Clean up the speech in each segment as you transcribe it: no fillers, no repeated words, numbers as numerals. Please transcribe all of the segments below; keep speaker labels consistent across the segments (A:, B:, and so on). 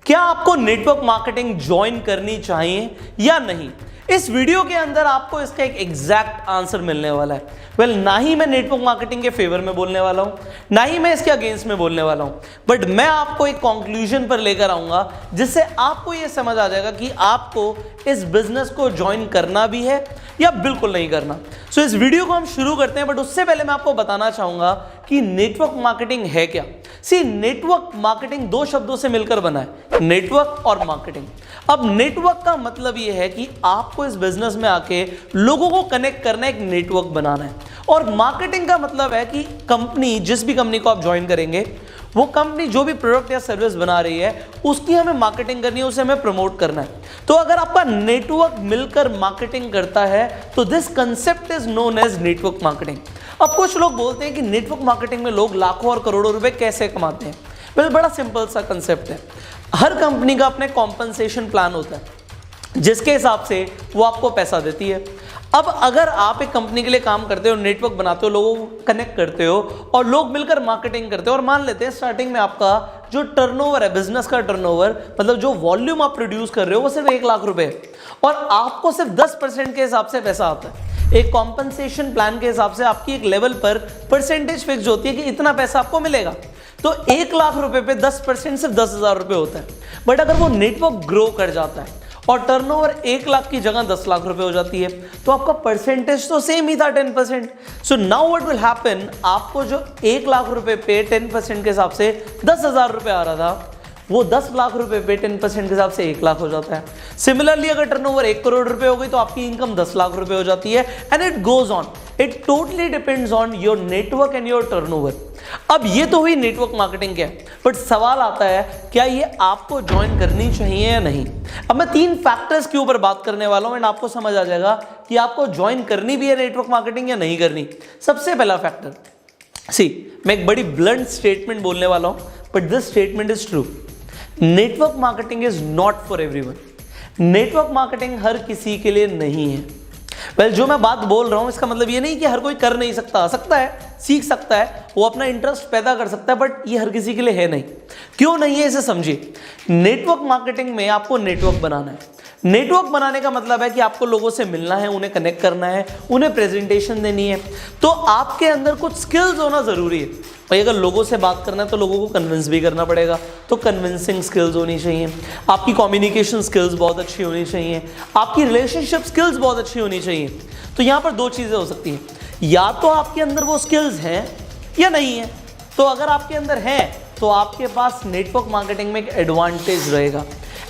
A: क्या आपको network marketing join करनी चाहिए या नहीं? इस वीडियो के अंदर आपको इसका एक एग्जैक्ट आंसर मिलने वाला है। ना ही मैं नेटवर्क मार्केटिंग के फेवर में बोलने वाला हूं, ना ही मैं इसके अगेंस्ट में बोलने वाला हूं, बट मैं आपको एक कंक्लूजन पर लेकर आऊंगा जिससे आपको यह समझ आ जाएगा कि आपको इस बिजनेस को ज्वाइन करना भी है या बिल्कुल नहीं करना। सो इस वीडियो को हम शुरू करते हैं, बट उससे पहले मैं आपको बताना चाहूंगा कि नेटवर्क मार्केटिंग है क्या। नेटवर्क मार्केटिंग दो शब्दों से मिलकर बना है, नेटवर्क और मार्केटिंग। अब नेटवर्क का मतलब यह है कि आपको इस बिजनेस में आके लोगों को कनेक्ट करना, एक नेटवर्क बनाना है। और मार्केटिंग का मतलब है कि कंपनी, जिस भी कंपनी को आप ज्वाइन करेंगे, वो कंपनी जो भी प्रोडक्ट या सर्विस बना रही है उसकी हमें मार्केटिंग करनी है, उसे हमें प्रमोट करना है। तो अगर आपका नेटवर्क मिलकर मार्केटिंग करता है तो this concept is known as network marketing. अब कुछ लोग बोलते हैं कि नेटवर्क मार्केटिंग में लोग लाखों और करोड़ों रुपए कैसे कमाते हैं। बड़ा सिंपल सा कंसेप्ट है। हर कंपनी का अपने कॉम्पनसेशन प्लान होता है जिसके हिसाब से वो आपको पैसा देती है। अब अगर आप एक कंपनी के लिए काम करते हो, नेटवर्क बनाते हो, लोगों को कनेक्ट करते हो और लोग मिलकर मार्केटिंग करते हो, और मान लेते हैं स्टार्टिंग में आपका जो टर्नओवर है, बिजनेस का टर्नओवर, मतलब जो वॉल्यूम आप प्रोड्यूस कर रहे हो वो सिर्फ 1 लाख रुपए है और आपको सिर्फ 10% के हिसाब से पैसा आता है। एक कॉम्पनसेशन प्लान के हिसाब से आपकी एक लेवल पर परसेंटेज फिक्स होती है कि इतना पैसा आपको मिलेगा। तो 1 लाख रुपए पे 10% सिर्फ 10,000 रुपए होता है। बट अगर वो नेटवर्क ग्रो कर जाता है और टर्नओवर 1 लाख की जगह 10 लाख रुपए हो जाती है, तो आपका परसेंटेज तो सेम ही था, 10%। So now what will happen, आपको जो 1 लाख रुपए पे 10% के हिसाब से 10,000 रुपए आ रहा था, वो 10 लाख रुपए पे 10% के हिसाब से 1 लाख हो जाता है। सिमिलरली अगर टर्नओवर 1 करोड़ रुपए हो गई तो आपकी इनकम 10 लाख रुपए हो जाती है, and it goes on. It totally depends on your network and your turnover. अब ये तो हुई नेटवर्क मार्केटिंग क्या है, बट सवाल आता है क्या ये आपको ज्वाइन करनी चाहिए या नहीं। अब मैं 3 फैक्टर्स के ऊपर बात करने वाला हूं एंड आपको समझ आ जाएगा कि आपको ज्वाइन करनी भी है नेटवर्क मार्केटिंग या नहीं करनी। सबसे पहला फैक्टर, मैं एक बड़ी ब्लंट स्टेटमेंट बोलने वाला हूं, but this statement is true. Network marketing is not for everyone. Network marketing हर किसी के लिए नहीं है। जो मैं बात बोल रहा हूं इसका मतलब ये नहीं कि हर कोई कर नहीं सकता, सकता है, सीख सकता है, वो अपना इंटरेस्ट पैदा कर सकता है, बट ये हर किसी के लिए है नहीं। क्यों नहीं है इसे समझिए। नेटवर्क मार्केटिंग में आपको नेटवर्क बनाना है। नेटवर्क बनाने का मतलब है कि आपको लोगों से मिलना है, उन्हें कनेक्ट करना है, उन्हें प्रेजेंटेशन देनी है। तो आपके अंदर कुछ स्किल्स होना जरूरी है भाई। अगर लोगों से बात करना है तो लोगों को कन्विंस भी करना पड़ेगा, तो कन्विंसिंग स्किल्स होनी चाहिए। आपकी कम्युनिकेशन स्किल्स बहुत अच्छी होनी चाहिए, आपकी रिलेशनशिप स्किल्स बहुत अच्छी होनी चाहिए। तो यहाँ पर 2 चीज़ें हो सकती हैं, या तो आपके अंदर वो स्किल्स हैं या नहीं है। तो अगर आपके अंदर हैं तो आपके पास नेटवर्क मार्केटिंग में एक एडवांटेज रहेगा,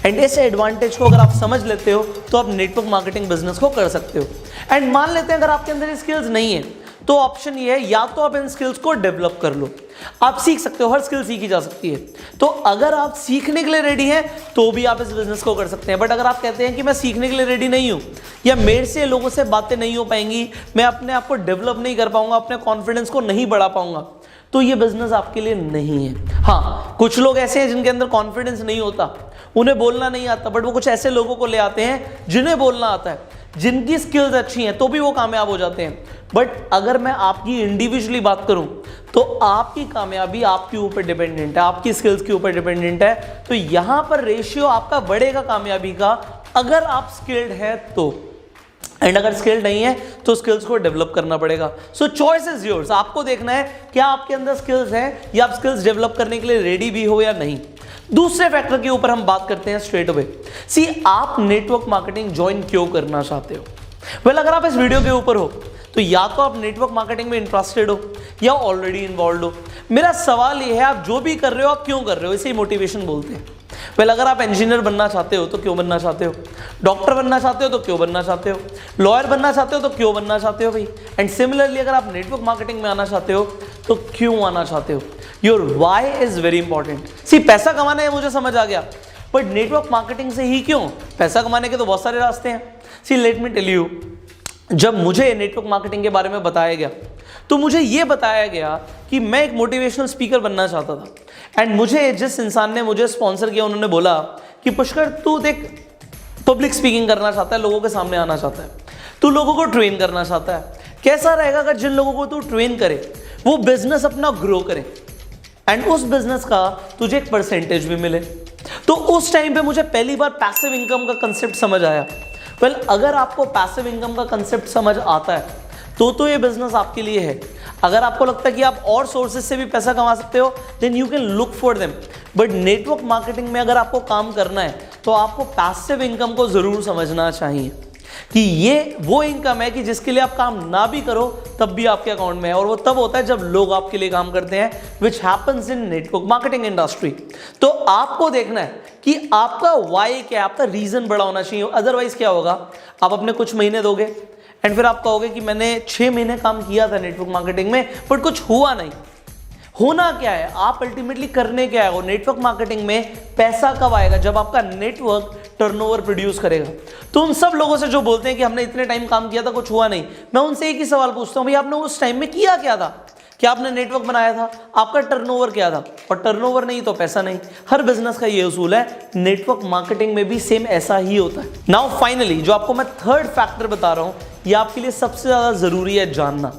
A: एंड इस एडवांटेज को अगर आप समझ लेते हो तो आप नेटवर्क मार्केटिंग बिजनेस को कर सकते हो। एंड मान लेते हैं अगर आपके अंदर स्किल्स नहीं है तो ऑप्शन ये है, या तो आप इन स्किल्स को डेवलप कर लो। आप सीख सकते हो, हर स्किल सीखी जा सकती है। तो अगर आप सीखने के लिए रेडी हैं तो भी आप इस बिजनेस को कर सकते हैं। बट अगर आप कहते हैं कि मैं सीखने के लिए रेडी नहीं हूं, या मेरे से लोगों से बातें नहीं हो पाएंगी, मैं अपने आप को डेवलप नहीं कर पाऊंगा, अपने कॉन्फिडेंस को नहीं बढ़ा पाऊंगा, तो ये बिजनेस आपके लिए नहीं है। हाँ, कुछ लोग ऐसे हैं जिनके अंदर कॉन्फिडेंस नहीं होता, उन्हें बोलना नहीं आता, बट वो कुछ ऐसे लोगों को ले आते हैं जिन्हें बोलना आता है, जिनकी स्किल्स अच्छी हैं, तो भी वो कामयाब हो जाते हैं। बट अगर मैं आपकी इंडिविजुअली बात करूं तो आपकी कामयाबी आपके ऊपर डिपेंडेंट है, आपकी स्किल्स के ऊपर डिपेंडेंट है। तो यहां पर रेशियो आपका बढ़ेगा कामयाबी का अगर आप स्किल्ड है तो, एंड अगर स्किल्ड नहीं है तो स्किल्स को डेवलप करना पड़ेगा। सो चॉइस इज योर्स। आपको देखना है क्या आपके अंदर स्किल्स हैं या आप स्किल्स डेवलप करने के लिए रेडी भी हो या नहीं। दूसरे फैक्टर के ऊपर हम बात करते हैं स्ट्रेट अवे। आप नेटवर्क मार्केटिंग ज्वाइन क्यों करना चाहते हो। अगर आप इस वीडियो के ऊपर हो तो या तो आप नेटवर्क मार्केटिंग में इंटरेस्टेड हो या ऑलरेडी इन्वॉल्व हो। मेरा सवाल यह है, आप जो भी कर रहे हो आप क्यों कर रहे हो, इसे मोटिवेशन बोलते हैं। अगर आप इंजीनियर बनना चाहते हो तो क्यों बनना चाहते हो, डॉक्टर बनना चाहते हो तो क्यों बनना चाहते हो, लॉयर बनना चाहते हो तो क्यों बनना चाहते हो भाई। एंड सिमिलरली अगर आप नेटवर्क मार्केटिंग में आना चाहते हो तो क्यों आना चाहते हो। Your why is very important. पैसा कमाना है, मुझे समझ आ गया, बट नेटवर्क मार्केटिंग से ही क्यों। पैसा कमाने के तो बहुत सारे रास्ते हैं। लेट मी टेल यू, जब मुझे नेटवर्क मार्केटिंग के बारे में बताया गया तो मुझे यह बताया गया कि मैं एक मोटिवेशनल स्पीकर बनना चाहता था। एंड मुझे जिस इंसान ने मुझे स्पॉन्सर किया, उन्होंने बोला कि पुष्कर तू देख, पब्लिक स्पीकिंग करना चाहता है, लोगों के सामने आना चाहता है, तू लोगों को ट्रेन करना चाहता है। कैसा रहेगा अगर जिन लोगों को तू ट्रेन करे वो बिजनेस अपना ग्रो करे एंड उस बिजनेस का तुझे एक परसेंटेज भी मिले। तो उस टाइम पे मुझे पहली बार पैसिव इनकम का कंसेप्ट समझ आया। वेल, अगर आपको पैसिव इनकम का कंसेप्ट समझ आता है तो ये बिजनेस आपके लिए है। अगर आपको लगता है कि आप और सोर्सेज से भी पैसा कमा सकते हो, then you can look for them. But network marketing में अगर आपको काम करना है तो आपको पैसिव इनकम को जरूर समझना चाहिए कि ये वो इनकम है कि जिसके लिए आप काम ना भी करो तब भी आपके अकाउंट में है, और वो तब होता है जब लोग आपके लिए काम करते हैं, which happens in network marketing industry. तो आपको देखना है कि आपका वाई क्या है, आपका रीजन बड़ा होना चाहिए। अदरवाइज क्या होगा, आप अपने कुछ महीने दोगे एंड फिर आप कहोगे कि मैंने 6 महीने काम किया था नेटवर्क मार्केटिंग में बट कुछ हुआ नहीं। होना क्या है, आप अल्टीमेटली करने क्या है, वो नेटवर्क मार्केटिंग में पैसा कब आएगा, जब आपका नेटवर्क टर्नओवर प्रोड्यूस करेगा। तो उन सब लोगों से जो बोलते हैं कि हमने इतने टाइम काम किया था कुछ हुआ नहीं, मैं उनसे एक ही सवाल पूछता हूं, भाई आपने उस टाइम में किया क्या था? क्या आपने नेटवर्क बनाया था? आपका टर्नओवर क्या था? और टर्नओवर नहीं तो पैसा नहीं। हर बिजनेस का ये उसूल है, नेटवर्क मार्केटिंग में भी सेम ऐसा ही होता है। नाउ फाइनली जो आपको मैं थर्ड फैक्टर बता रहा हूं, ये आपके लिए सबसे ज्यादा जरूरी है जानना,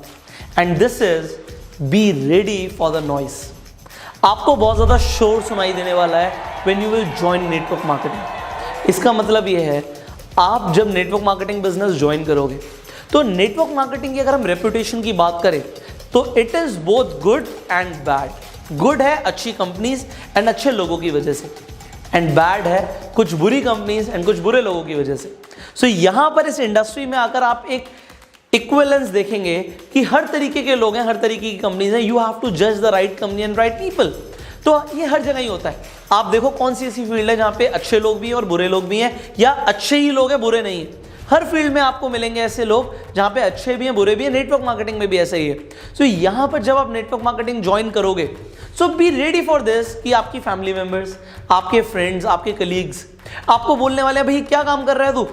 A: and this is B ready for the noise. आपको बहुत ज्यादा शोर सुनाई देने वाला है when you will join network marketing. इसका मतलब ये है, आप जब नेटवर्क मार्केटिंग बिजनेस ज्वाइन करोगे तो नेटवर्क मार्केटिंग की अगर हम रेपुटेशन की बात करें तो it is both good and bad. Good है अच्छी कंपनीज एंड अच्छे लोगों की वजह से, एंड बैड है कुछ बुरी कंपनीज एंड कुछ बुरे लोगों की वजह से। सो यहां पर इस इंडस्ट्री में आकर आप एक इक्विवेलेंस देखेंगे कि हर तरीके के लोग हैं, हर तरीके की कंपनीज हैं। यू हैव टू जज the right company and right people. तो ये हर जगह ही होता है। आप देखो कौन सी ऐसी फील्ड है जहां पे अच्छे लोग भी हैं और बुरे लोग भी हैं, या अच्छे ही लोग हैं बुरे नहीं हैं। हर फील्ड में आपको मिलेंगे ऐसे लोग जहां पे अच्छे भी हैं बुरे भी हैं। नेटवर्क मार्केटिंग में भी ऐसा ही है। सो यहां पर जब आप नेटवर्क मार्केटिंग ज्वाइन करोगे, सो बी रेडी फॉर दिस कि आपकी फैमिली मेंबर्स, आपके फ्रेंड्स, आपके कलीग्स आपको बोलने वाले हैं भाई क्या काम कर रहा है तू,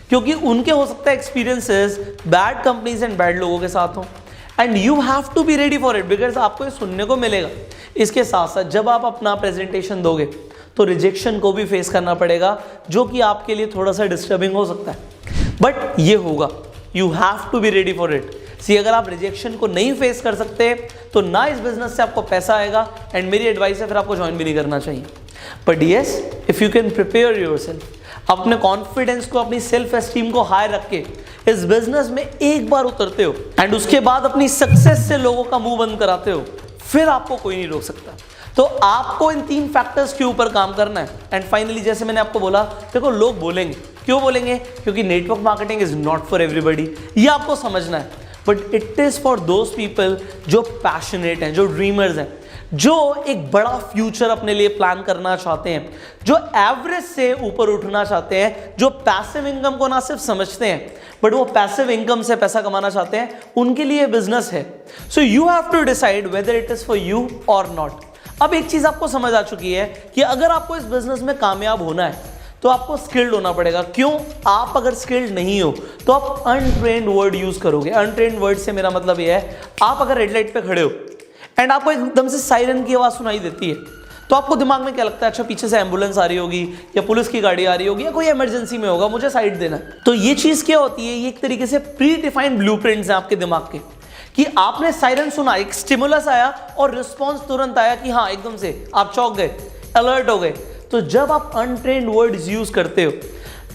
A: क्योंकि उनके हो सकता है experiences bad companies and bad लोगों के साथ हो, and you have to be ready for it, because आपको ये सुनने को मिलेगा। इसके साथ साथ जब आप अपना प्रेजेंटेशन दोगे तो रिजेक्शन को भी फेस करना पड़ेगा, जो कि आपके लिए थोड़ा सा डिस्टर्बिंग हो सकता है, बट ये होगा। You have to be ready for it. See, अगर आप रिजेक्शन को नहीं फेस कर सकते तो ना इस बिजनेस से आपको पैसा आएगा, एंड मेरी एडवाइस है फिर आपको ज्वाइन भी नहीं करना चाहिए। But yes, if you can prepare yourself, अपने कॉन्फिडेंस को, अपनी सेल्फ एस्टीम को हाई रख के इस बिजनेस में एक बार उतरते हो एंड उसके बाद अपनी सक्सेस से लोगों का मुंह बंद कराते हो, फिर आपको कोई नहीं रोक सकता। तो आपको इन 3 फैक्टर्स के ऊपर काम करना है। एंड फाइनली जैसे मैंने आपको बोला, देखो लोग बोलेंगे, क्यों बोलेंगे? क्योंकि network marketing is not for everybody, ये आपको समझना है, but it is for those people जो पैशनेट हैं, जो ड्रीमर्स हैं, जो एक बड़ा फ्यूचर अपने लिए प्लान करना चाहते हैं, जो एवरेज से ऊपर उठना चाहते हैं, जो पैसिव इनकम को ना सिर्फ समझते हैं बट वो पैसिव इनकम से पैसा कमाना चाहते हैं, उनके लिए बिजनेस है। So you have to decide whether it is for you और नॉट। अब एक चीज आपको समझ आ चुकी है कि अगर आपको इस बिजनेस में कामयाब होना है तो आपको स्किल्ड होना पड़ेगा। क्यों? आप अगर स्किल्ड नहीं हो तो आप अनट्रेन्ड वर्ड यूज करोगे। अनट्रेन्ड वर्ड से मेरा मतलब यह है, आप अगर रेड लाइट पे खड़े हो एंड आपको एकदम से सायरन की आवाज सुनाई देती है तो आपको दिमाग में क्या लगता है? अच्छा, पीछे से एम्बुलेंस आ रही होगी या पुलिस की गाड़ी आ रही होगी या कोई इमरजेंसी में होगा, मुझे साइड देना है। तो ये चीज क्या होती है? ये एक तरीके से प्री डिफाइंड ब्लूप्रिंट्स हैं आपके दिमाग के, कि आपने सायरन सुना, एक स्टिमुलस आया और रिस्पॉन्स तुरंत आया कि हाँ, एकदम से आप चौंक गए, अलर्ट हो गए। तो जब आप अनट्रेन्ड वर्ड्स यूज करते हो,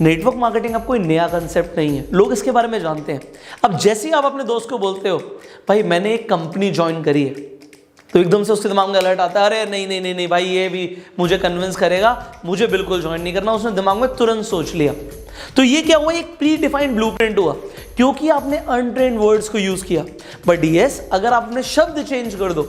A: नेटवर्क मार्केटिंग अब कोई नया कंसेप्ट नहीं है, लोग इसके बारे में जानते हैं। अब जैसे ही आप अपने दोस्त को बोलते हो भाई मैंने एक कंपनी ज्वाइन करी है, तो एकदम से उसके दिमाग में अलर्ट आता है, अरे नहीं नहीं नहीं नहीं भाई, ये भी मुझे कन्विंस करेगा, मुझे बिल्कुल ज्वाइन नहीं करना। उसने दिमाग में तुरंत सोच लिया। तो ये क्या हुआ? एक प्री डिफाइंड ब्लूप्रिंट हुआ, क्योंकि आपने अनट्रेन्ड वर्ड्स को यूज किया। बट यस, अगर आपने शब्द चेंज कर दो,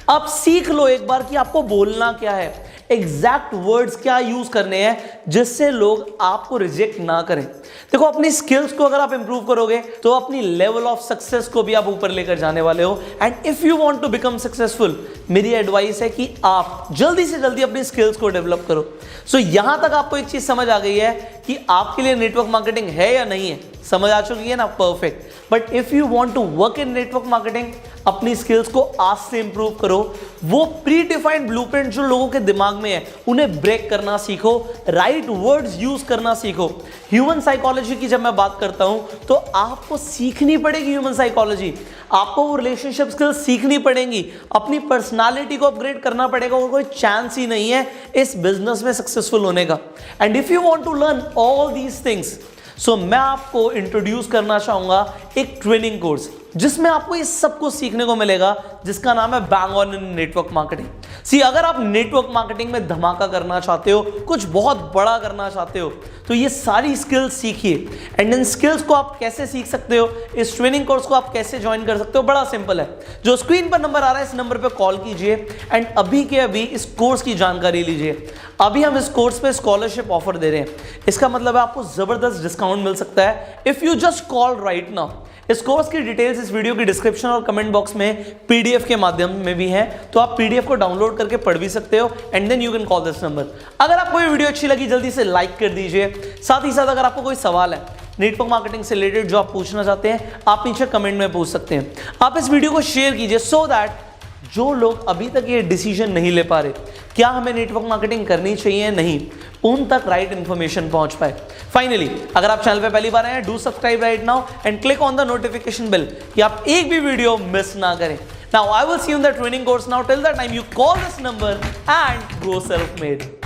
A: आप सीख लो एक बार कि आपको बोलना क्या है, एग्जैक्ट वर्ड्स क्या यूज करने हैं जिससे लोग आपको रिजेक्ट ना करें। देखो, अपनी स्किल्स को अगर आप इंप्रूव करोगे तो अपनी लेवल ऑफ सक्सेस को भी आप ऊपर लेकर जाने वाले हो। And if you want to become successful, मेरी एडवाइस है कि आप जल्दी से जल्दी अपनी स्किल्स को डेवलप करो। सो यहां तक आपको एक चीज समझ आ गई है कि आपके लिए नेटवर्क मार्केटिंग है या नहीं है, समझ आ चुकी है ना? Perfect. But if you want to work in network marketing, अपनी स्किल्स को आज से इंप्रूव करो, वो प्री डिफाइंड ब्लूप्रिंट जो लोगों के दिमाग में है उन्हें ब्रेक करना सीखो, राइट वर्ड्स यूज करना सीखो। ह्यूमन साइकोलॉजी की जब मैं बात करता हूं तो आपको सीखनी पड़ेगी ह्यूमन साइकोलॉजी, आपको वो रिलेशनशिप स्किल्स सीखनी पड़ेंगी, अपनी पर्सनालिटी को अपग्रेड करना पड़ेगा, और कोई चांस ही नहीं है इस बिजनेस में सक्सेसफुल होने का। And if you want to learn all these things, so मैं आपको इंट्रोड्यूस करना चाहूंगा एक ट्रेनिंग कोर्स जिसमें आपको ये सब कुछ सीखने को मिलेगा, जिसका नाम है bang on in network marketing. See, अगर आप नेटवर्क मार्केटिंग में धमाका करना चाहते हो, कुछ बहुत बड़ा करना चाहते हो, तो ये सारी स्किल्स सीखिए। एंड इन स्किल्स को आप कैसे सीख सकते हो, इस ट्रेनिंग कोर्स को आप कैसे ज्वाइन कर सकते हो, बड़ा सिंपल है। जो स्क्रीन पर नंबर आ रहा है इस नंबर पर कॉल कीजिए एंड अभी के अभी इस कोर्स की जानकारी लीजिए। अभी हम इस कोर्स पे स्कॉलरशिप ऑफर दे रहे हैं, इसका मतलब है आपको जबरदस्त डिस्काउंट मिल सकता है if you just call right now. इस कोर्स की डिटेल्स इस वीडियो की डिस्क्रिप्शन और कमेंट बॉक्स में पीडीएफ के माध्यम में भी है, तो आप पीडीएफ को डाउनलोड करके पढ़ भी सकते हो and then you can call this number. अगर आपको ये वीडियो अच्छी लगी जल्दी से लाइक कर दीजिए। साथ ही साथ अगर आपको कोई सवाल है नेटवर्क मार्केटिंग से रिलेटेड जो आप पूछना चाहते हैं, आप नीचे कमेंट में पूछ सकते हैं। आप इस वीडियो को शेयर कीजिए सो दैट जो लोग अभी तक ये डिसीजन नहीं ले पा रहे क्या हमें नेटवर्क मार्केटिंग करनी चाहिए या नहीं, उन तक राइट इंफॉर्मेशन पहुंच पाए। फाइनली, अगर आप चैनल पे पहली बार आए हैं, do subscribe right now and click on the notification bell कि आप एक भी वीडियो मिस ना करें। Now I will see you in the training course. Now till that time you call this number and go self made.